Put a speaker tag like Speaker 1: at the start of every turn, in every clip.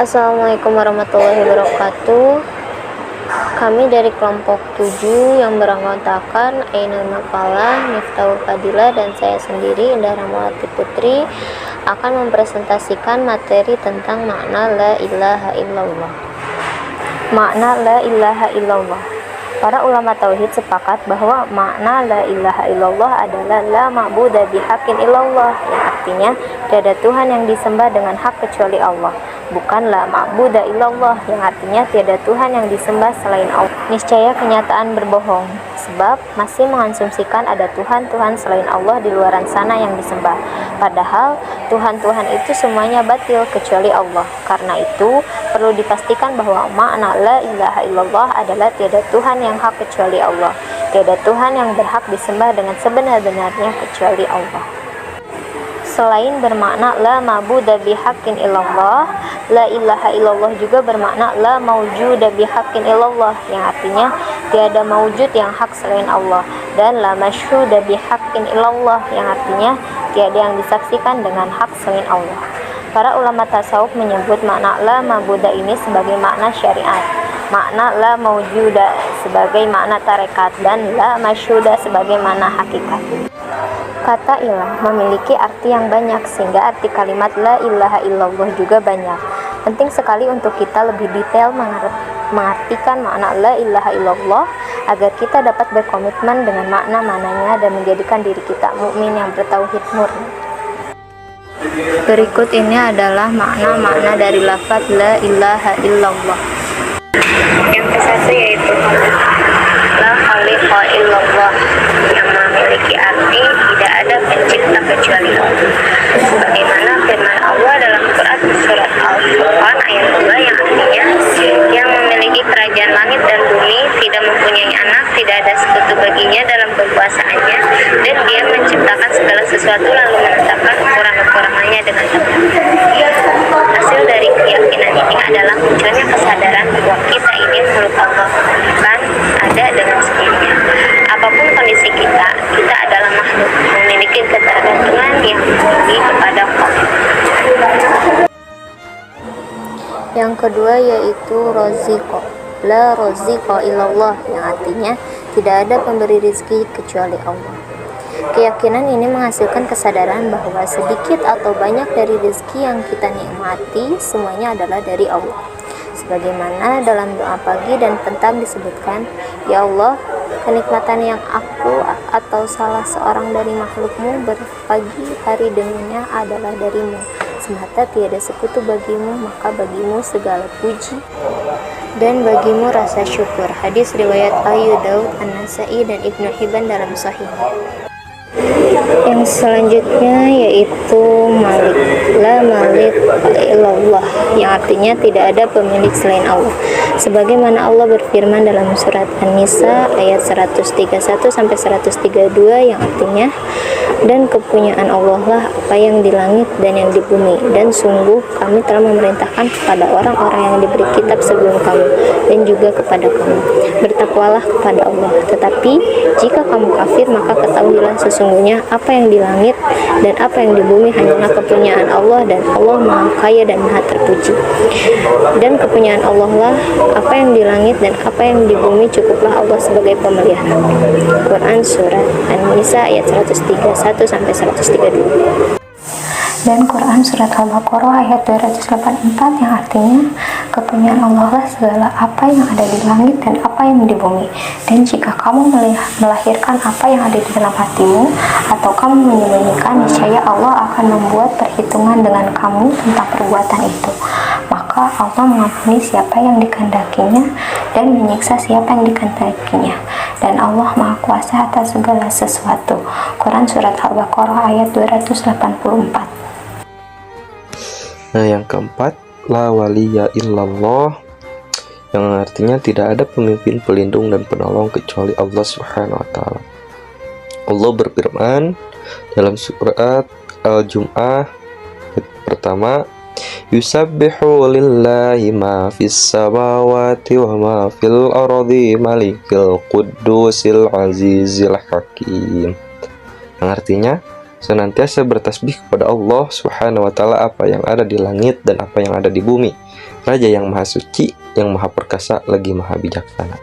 Speaker 1: Assalamualaikum warahmatullahi wabarakatuh. Kami dari kelompok 7 yang beranggotakan Ainul Mafalah, Miftahul Fadilah, dan saya sendiri Indah Rahmawati Putri akan mempresentasikan materi tentang makna la ilaha illallah. Makna la ilaha illallah. Para ulama tauhid sepakat bahwa makna la ilaha illallah adalah la ma'buda bihaqqin illallah, yang artinya tiada Tuhan yang disembah dengan hak kecuali Allah. Bukan la ma'buda illallah, yang artinya tiada Tuhan yang disembah selain Allah. Niscaya kenyataan berbohong, sebab masih mengasumsikan ada Tuhan-Tuhan selain Allah di luaran sana yang disembah. Padahal Tuhan-Tuhan itu semuanya batil kecuali Allah. Karena itu perlu dipastikan bahwa makna la ilaha illallah adalah tiada Tuhan yang hak kecuali Allah. Tiada Tuhan yang berhak disembah dengan sebenar-benarnya kecuali Allah. Selain bermakna la ma'buda bihaqqin illallah, la ilaha illallah juga bermakna la maujuda bihaqqin illallah, yang artinya tiada maujud yang hak selain Allah, dan la masyhuda bihaqqin illallah, yang artinya tiada yang disaksikan dengan hak selain Allah. Para ulama tasawuf menyebut makna la ma'buda ini sebagai makna syariat, makna la maujuda sebagai makna tarekat, dan la masyhuda sebagai makna hakikat. Kata ilah memiliki arti yang banyak, sehingga arti kalimat la ilaha illallah juga banyak. Penting sekali untuk kita lebih detail mengartikan makna la ilaha illallah agar kita dapat berkomitmen dengan makna-maknanya dan menjadikan diri kita mukmin yang bertauhid murni. Berikut ini adalah makna-makna dari lafaz la ilaha illallah. Yang ke-1 yaitu la khaliqa illallah, yang memiliki arti tidak ada pencipta kecuali Allah. Sebagaimana firman Allah dalam Quran surat Al-Furqan ayat 2, yang artinya yang memiliki kerajaan langit dan bumi, tidak mempunyai anak, tidak ada sekutu baginya dalam kekuasaannya, dan dia menciptakan segala sesuatu lalu menetapkan ukuran-ukurannya dengan tepat. Hasil dari keyakinan ini adalah munculnya kesadaran bahwa kita ini makhluk Allah, bukan ada dengan sendirinya. Apapun kondisi kita adalah makhluk memiliki ketergantungan yang tinggi kepada Allah. Yang kedua yaitu roziqo. La roziqo illallah, yang artinya tidak ada pemberi rezeki kecuali Allah. Keyakinan ini menghasilkan kesadaran bahwa sedikit atau banyak dari rezeki yang kita nikmati semuanya adalah dari Allah. Sebagaimana dalam doa pagi dan petang disebutkan, ya Allah, kenikmatan yang aku atau salah seorang dari makhlukmu berpagi hari dengannya adalah darimu. Semata tiada sekutu bagimu, maka bagimu segala puji dan bagimu rasa syukur. Hadis riwayat Abu Daud, An-Nasai, dan Ibnu Hibban dalam Sahih. Yang selanjutnya yaitu malik, la malik illallah, yang artinya tidak ada pemilik selain Allah. Sebagaimana Allah berfirman dalam surat An-Nisa ayat 131 sampai 132, yang artinya dan kepunyaan Allah lah apa yang di langit dan yang di bumi, dan sungguh kami telah memerintahkan kepada orang-orang yang diberi kitab sebelum kamu dan juga kepada kamu, bertakwalah kepada Allah. Tetapi jika kamu kafir, maka ketahuilah sesungguhnya apa yang di langit dan apa yang di bumi hanyalah kepunyaan Allah, dan Allah Maha Kaya dan Maha Terpuji. Dan kepunyaan Allah lah apa yang di langit dan apa yang di bumi, cukuplah Allah sebagai pemelihara. Quran surat An-Nisa ayat 131 sampai 132. Dan Quran surat Al-Baqarah ayat 284, yang artinya kepunyaan Allah lah segala apa yang ada di langit dan apa yang di bumi. Dan jika kamu melahirkan apa yang ada di dalam hatimu atau kamu menyembunyikan, niscaya Allah akan membuat perhitungan dengan kamu tentang perbuatan itu. Maka Allah mengampuni siapa yang dikehendakinya dan menyiksa siapa yang dikehendakinya. Dan Allah Maha Kuasa atas segala sesuatu. Quran surat Al-Baqarah ayat 284.
Speaker 2: Nah, yang keempat, la waliya illallah, yang artinya tidak ada pemimpin, pelindung, dan penolong kecuali Allah Subhanahu wa Ta'ala. Allah berfirman dalam surat Al-Jum'ah pertama, yusabbihu lillahi ma fis samawati wa ma fil ardi malikil quddusil azizil hakim, yang artinya senantiasa bertasbih kepada Allah Subhanahu wa taala apa yang ada di langit dan apa yang ada di bumi. Raja yang maha suci, yang maha perkasa, lagi maha bijaksana.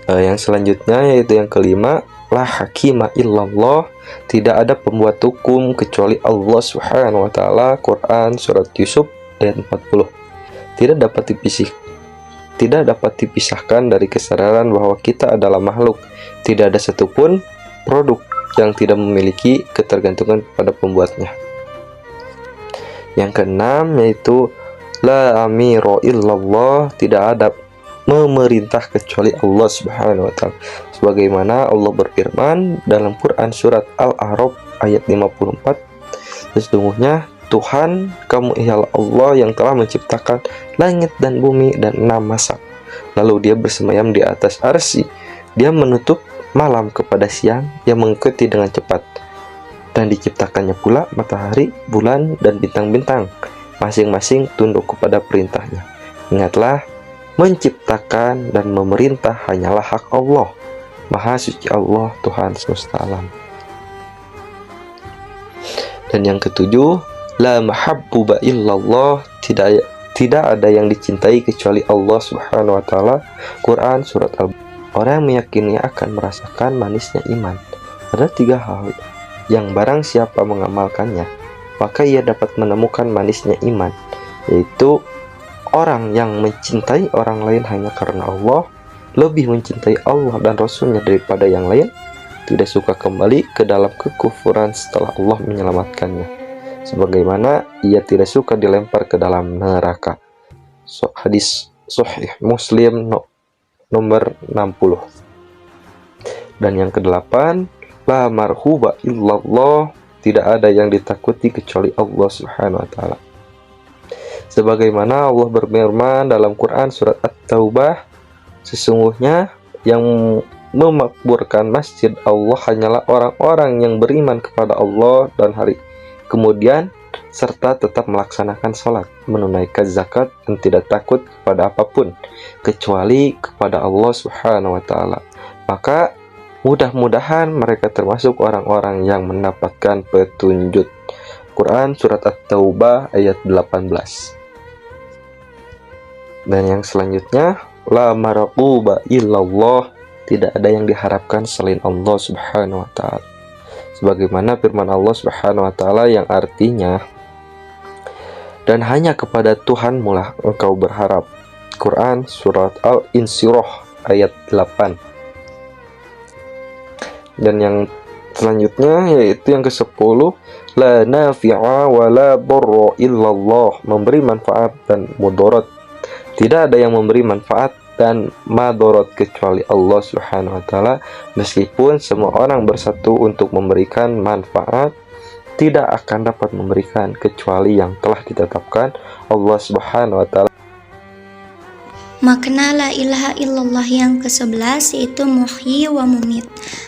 Speaker 2: Yang selanjutnya yaitu yang kelima, la hakima illallah, tidak ada pembuat hukum kecuali Allah Subhanahu wa taala. Quran surat Yusuf ayat 40. Tidak dapat dipisahkan dari kesadaran bahwa kita adalah makhluk. Tidak ada satupun produk yang tidak memiliki ketergantungan pada pembuatnya. Yang keenam yaitu la amiro illallah, tidak ada memerintah kecuali Allah Subhanahu wa taala. Sebagaimana Allah berfirman dalam Quran surat Al-A'raf ayat 54, sesungguhnya Tuhan kamu ialah Allah yang telah menciptakan langit dan bumi dan 6 masa. Lalu dia bersemayam di atas arsy. Dia menutup malam kepada siang yang mengikuti dengan cepat. Dan diciptakannya pula matahari, bulan, dan bintang-bintang. Masing-masing tunduk kepada perintahnya. Ingatlah, menciptakan dan memerintah hanyalah hak Allah. Maha suci Allah, Tuhan semesta alam. Dan yang ketujuh, la mahabbuba illallah, tidak ada yang dicintai kecuali Allah Subhanahu wa taala. Quran surat Al-Baqarah. Orang yang meyakini akan merasakan manisnya iman. Ada 3 hal yang barang siapa mengamalkannya, maka ia dapat menemukan manisnya iman, yaitu orang yang mencintai orang lain hanya karena Allah, lebih mencintai Allah dan Rasulnya daripada yang lain, tidak suka kembali ke dalam kekufuran setelah Allah menyelamatkannya, sebagaimana ia tidak suka dilempar ke dalam neraka. Hadis Sahih Muslim nomor 60. Dan yang kedelapan, la marhuba illallah, tidak ada yang ditakuti kecuali Allah Subhanahu wa taala. Sebagaimana Allah berfirman dalam Quran surat At-Taubah, sesungguhnya yang memakmurkan masjid Allah hanyalah orang-orang yang beriman kepada Allah dan hari kemudian serta tetap melaksanakan salat, menunaikan zakat, dan tidak takut kepada apapun kecuali kepada Allah Subhanahu wa taala. Maka mudah-mudahan mereka termasuk orang-orang yang mendapatkan petunjuk. Quran surat At-Taubah ayat 18. Dan yang selanjutnya, la maraquba illallah, tidak ada yang diharapkan selain Allah Subhanahu wa taala. Sebagaimana firman Allah Subhanahu wa taala yang artinya, dan hanya kepada Tuhanmu lah engkau berharap. Quran surat Al-Insyirah ayat 8. Dan yang selanjutnya yaitu yang ke-10, la nafi'a wa la darra illallah, memberi manfaat dan mudarat. Tidak ada yang memberi manfaat dan madarat kecuali Allah Subhanahu wa taala. Meskipun semua orang bersatu untuk memberikan manfaat, tidak akan dapat memberikan kecuali yang telah ditetapkan Allah Subhanahu wa taala.
Speaker 3: Makna la ilaha illallah yang ke-11 yaitu muhyi wa mumit.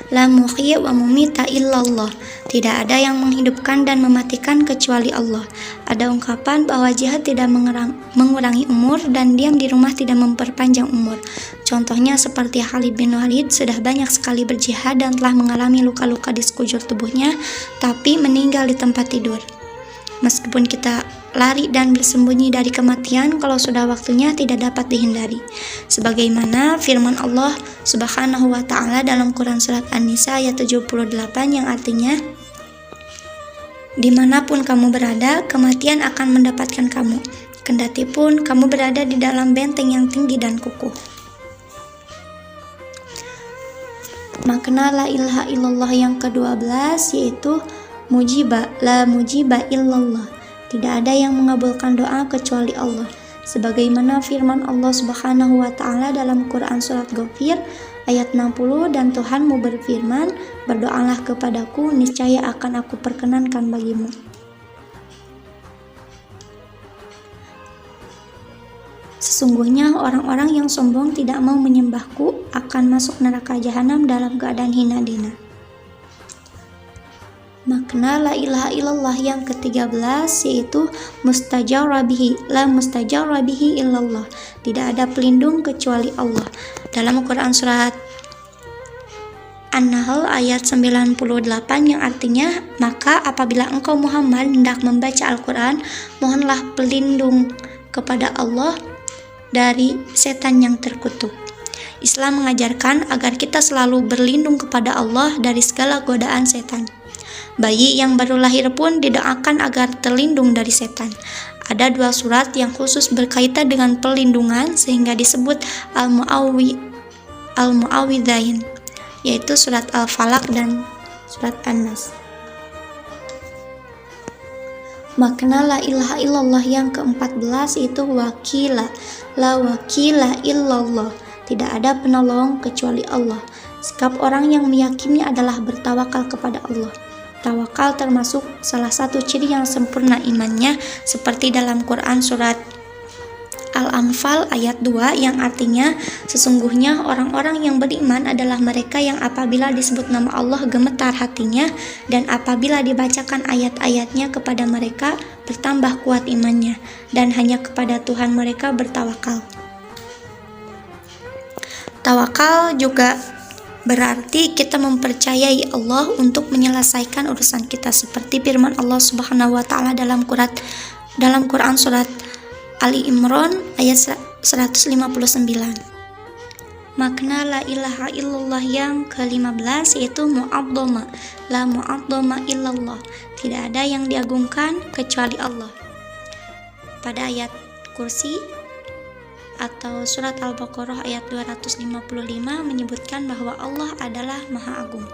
Speaker 3: La muhyi wa mumita illallah, tidak ada yang menghidupkan dan mematikan kecuali Allah. Ada ungkapan bahwa jihad tidak mengurangi umur dan diam di rumah tidak memperpanjang umur. Contohnya seperti Khalid bin Walid sudah banyak sekali berjihad dan telah mengalami luka-luka di sekujur tubuhnya, tapi meninggal di tempat tidur. Meskipun kita lari dan bersembunyi dari kematian, kalau sudah waktunya tidak dapat dihindari. Sebagaimana firman Allah Subhanahu wa taala dalam Quran surat An-Nisa ayat 78 yang artinya, dimanapun kamu berada, kematian akan mendapatkan kamu, kendati pun kamu berada di dalam benteng yang tinggi dan kukuh. Makna la ilaha illallah yang ke-12 yaitu mujiba, la mujiba illallah, tidak ada yang mengabulkan doa kecuali Allah. Sebagaimana firman Allah Subhanahu wa taala dalam Quran surat Ghafir ayat 60, dan Tuhanmu berfirman, berdoalah kepadaku, niscaya akan aku perkenankan bagimu. Sesungguhnya orang-orang yang sombong tidak mau menyembahku akan masuk neraka jahanam dalam keadaan hina dina. Makna la ilaha illallah yang ke-13 yaitu mustajarabihi, la mustajarabihi illallah, tidak ada pelindung kecuali Allah. Dalam Quran surat An-Nahl ayat 98 yang artinya, maka apabila engkau Muhammad hendak membaca Al-Quran, mohonlah pelindung kepada Allah dari setan yang terkutuk. Islam mengajarkan agar kita selalu berlindung kepada Allah dari segala godaan setan. Bayi yang baru lahir pun didoakan agar terlindung dari setan. Ada 2 surat yang khusus berkaitan dengan perlindungan sehingga disebut Al-Mu'awwidzain, yaitu surat Al-Falaq dan surat An-Nas. Makna la ilaha illallah yang ke-14 itu wakila, la wakila illallah, tidak ada penolong kecuali Allah. Sikap orang yang meyakini adalah bertawakal kepada Allah. Tawakal termasuk salah satu ciri yang sempurna imannya, seperti dalam Quran surat Al-Anfal ayat 2 yang artinya, sesungguhnya orang-orang yang beriman adalah mereka yang apabila disebut nama Allah gemetar hatinya, dan apabila dibacakan ayat-ayatnya kepada mereka bertambah kuat imannya, dan hanya kepada Tuhan mereka bertawakal. Tawakal juga berarti kita mempercayai Allah untuk menyelesaikan urusan kita, seperti firman Allah Subhanahu wa taala dalam Quran surat Ali Imran ayat 159. Makna la ilaha illallah yang ke-15 yaitu mu'adzama, la mu'adzama illallah, tidak ada yang diagungkan kecuali Allah. Pada ayat Kursi atau surat Al-Baqarah ayat 255 menyebutkan bahwa Allah adalah Maha Agung.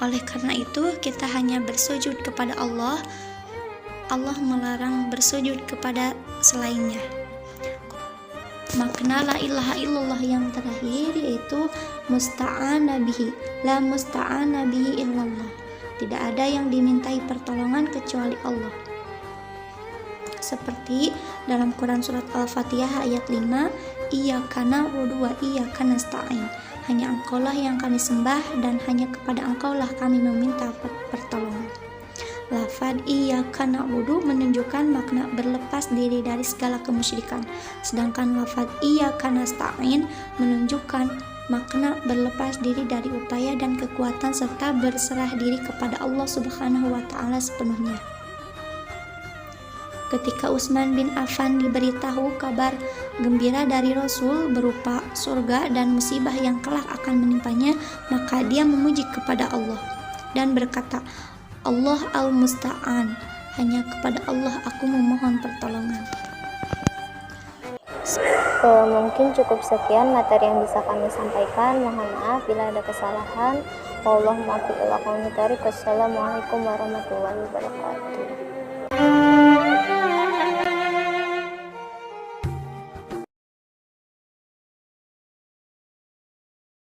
Speaker 3: Oleh karena itu, kita hanya bersujud kepada Allah. Allah melarang bersujud kepada selainnya. Makna la ilaha illallah yang terakhir yaitu musta'ana bihi, la musta'ana bihi illallah, tidak ada yang dimintai pertolongan kecuali Allah. Seperti dalam Quran surat Al-Fatihah ayat 5, iyyaka na'budu wa iyyaka nasta'in, hanya Engkaulah yang kami sembah dan hanya kepada Engkaulah kami meminta pertolongan. Lafaz iyyaka na'budu menunjukkan makna berlepas diri dari segala kemusyrikan, sedangkan lafaz iyyaka nasta'in menunjukkan makna berlepas diri dari upaya dan kekuatan serta berserah diri kepada Allah Subhanahu wa taala sepenuhnya. Ketika Utsman bin Affan diberitahu kabar gembira dari Rasul berupa surga dan musibah yang kelak akan menimpanya, maka dia memuji kepada Allah dan berkata, Allah al-Musta'an, hanya kepada Allah aku memohon pertolongan.
Speaker 1: Mungkin cukup sekian materi yang bisa kami sampaikan. Mohon maaf bila ada kesalahan. Wassalamualaikum warahmatullahi wabarakatuh.